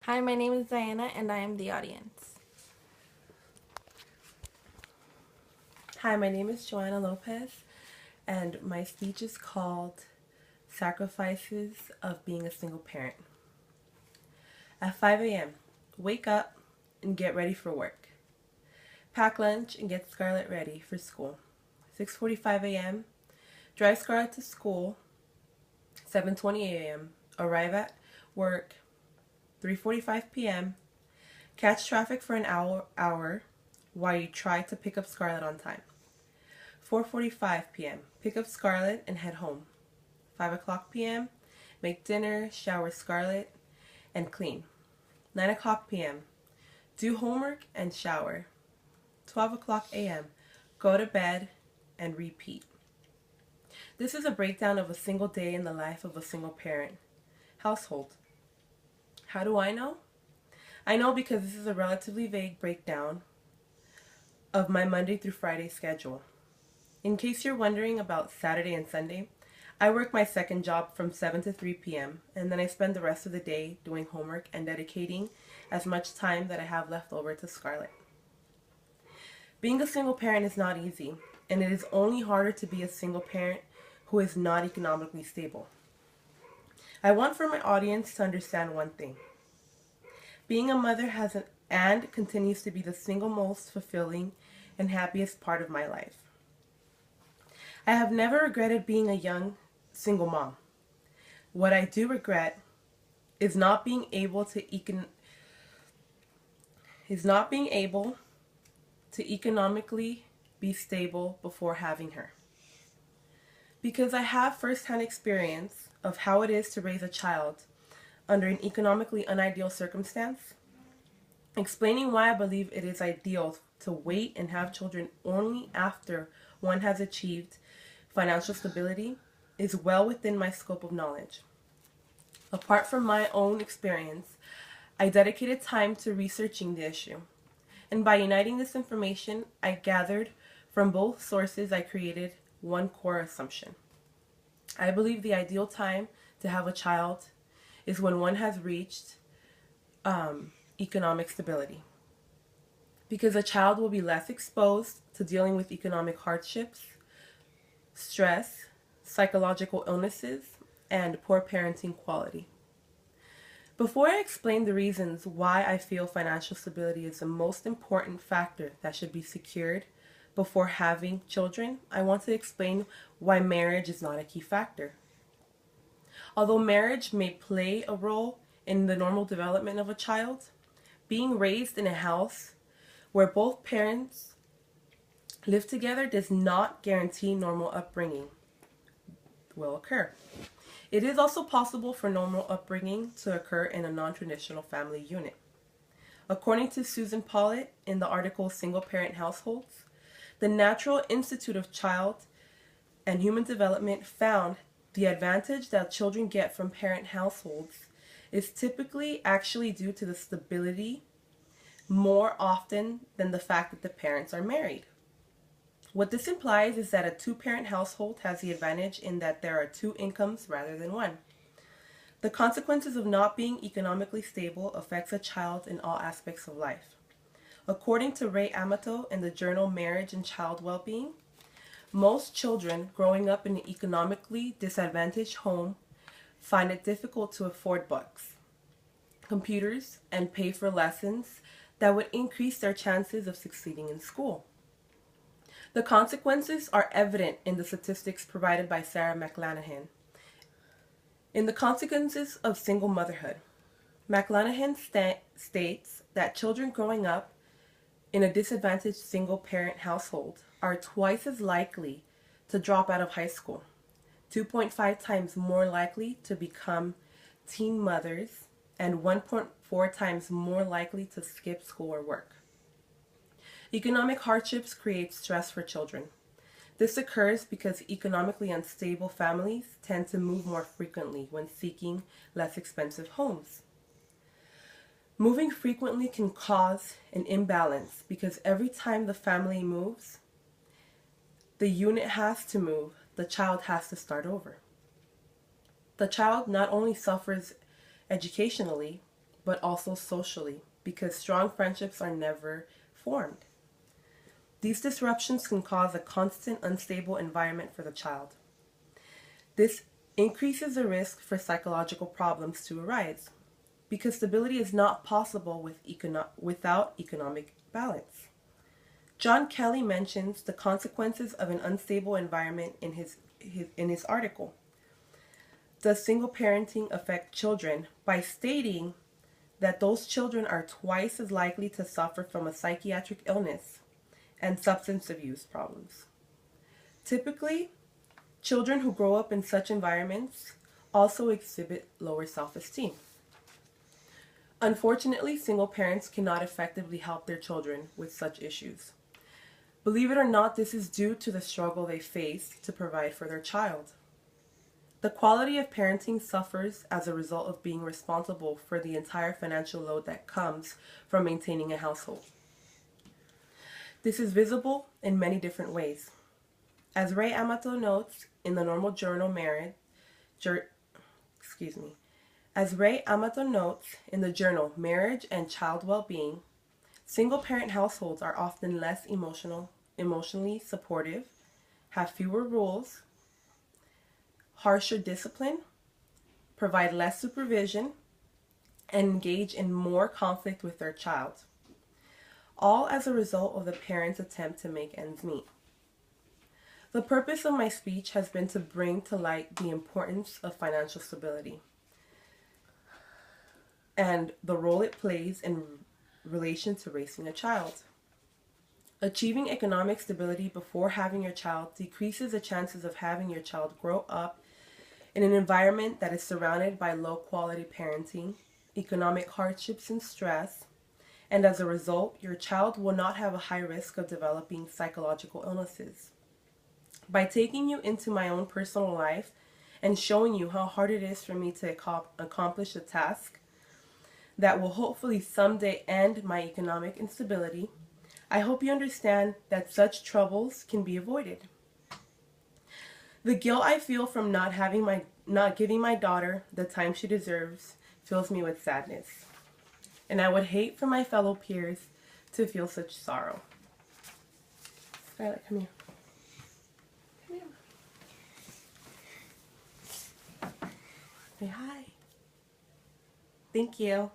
Hi, my name is Diana and I am the audience. Hi, my name is Joana Lopez, and my speech is called Sacrifices of Being a Single Parent. At 5 a.m., wake up and get ready for work. Pack lunch and get Scarlett ready for school. 6:45 a.m., drive Scarlett to school. 7:20 a.m., arrive at work. 3:45 p.m., catch traffic for an hour while you try to pick up Scarlett on time. 4:45 p.m., pick up Scarlett and head home. 5 o'clock p.m., make dinner, shower Scarlett, and clean. 9 o'clock p.m., do homework and shower. 12 o'clock a.m., go to bed and repeat. This is a breakdown of a single day in the life of a single parent household. How do I know? I know because this is a relatively vague breakdown of my Monday through Friday schedule. In case you're wondering about Saturday and Sunday, I work my second job from 7 to 3 p.m. and then I spend the rest of the day doing homework and dedicating as much time that I have left over to Scarlett. Being a single parent is not easy, and it is only harder to be a single parent who is not economically stable. I want for my audience to understand one thing. Being a mother and continues to be the single most fulfilling and happiest part of my life. I have never regretted being a young single mom. What I do regret is not being able to economically be stable before having her. Because I have firsthand experience of how it is to raise a child under an economically unideal circumstance, explaining why I believe it is ideal to wait and have children only after one has achieved financial stability is well within my scope of knowledge. Apart from my own experience, I dedicated time to researching the issue. And by uniting this information I gathered from both sources, I created one core assumption. I believe the ideal time to have a child is when one has reached economic stability. Because a child will be less exposed to dealing with economic hardships, stress, psychological illnesses, and poor parenting quality. Before I explain the reasons why I feel financial stability is the most important factor that should be secured before having children, I want to explain why marriage is not a key factor. Although marriage may play a role in the normal development of a child, being raised in a house where both parents live together does not guarantee normal upbringing will occur. It is also possible for normal upbringing to occur in a non-traditional family unit. According to Susan Pollitt in the article Single Parent Households, the Natural Institute of Child and Human Development found the advantage that children get from parent households is typically actually due to the stability more often than the fact that the parents are married. What this implies is that a two-parent household has the advantage in that there are two incomes rather than one. The consequences of not being economically stable affects a child in all aspects of life. According to Ray Amato in the journal Marriage and Child Wellbeing, most children growing up in an economically disadvantaged home find it difficult to afford books, computers, and pay for lessons that would increase their chances of succeeding in school. The consequences are evident in the statistics provided by Sarah McLanahan. In the consequences of single motherhood, McLanahan states that children growing up in a disadvantaged single-parent household are twice as likely to drop out of high school, 2.5 times more likely to become teen mothers, and 1.4 times more likely to skip school or work. Economic hardships create stress for children. This occurs because economically unstable families tend to move more frequently when seeking less expensive homes. Moving frequently can cause an imbalance because every time the family moves, the unit has to move, the child has to start over. The child not only suffers educationally, but also socially, because strong friendships are never formed. These disruptions can cause a constant unstable environment for the child. This increases the risk for psychological problems to arise, because stability is not possible without economic balance. John Kelly mentions the consequences of an unstable environment in his article. Does single parenting affect children, by stating that those children are twice as likely to suffer from a psychiatric illness and substance abuse problems. Typically, children who grow up in such environments also exhibit lower self-esteem. Unfortunately, single parents cannot effectively help their children with such issues. Believe it or not, this is due to the struggle they face to provide for their child. The quality of parenting suffers as a result of being responsible for the entire financial load that comes from maintaining a household. This is visible in many different ways. As Ray Amato notes in the Normal Journal As Ray Amato notes in the journal Marriage and Child Well-Being, single-parent households are often less emotionally supportive, have fewer rules, harsher discipline, provide less supervision, and engage in more conflict with their child, all as a result of the parents' attempt to make ends meet. The purpose of my speech has been to bring to light the importance of financial stability and the role it plays in relation to raising a child. Achieving economic stability before having your child decreases the chances of having your child grow up in an environment that is surrounded by low-quality parenting, economic hardships and stress, and as a result, your child will not have a high risk of developing psychological illnesses. By taking you into my own personal life and showing you how hard it is for me to accomplish a task that will hopefully someday end my economic instability, I hope you understand that such troubles can be avoided. The guilt I feel from not giving my daughter the time she deserves fills me with sadness. And I would hate for my fellow peers to feel such sorrow. Skylar, come here. Come here. Say hi. Thank you.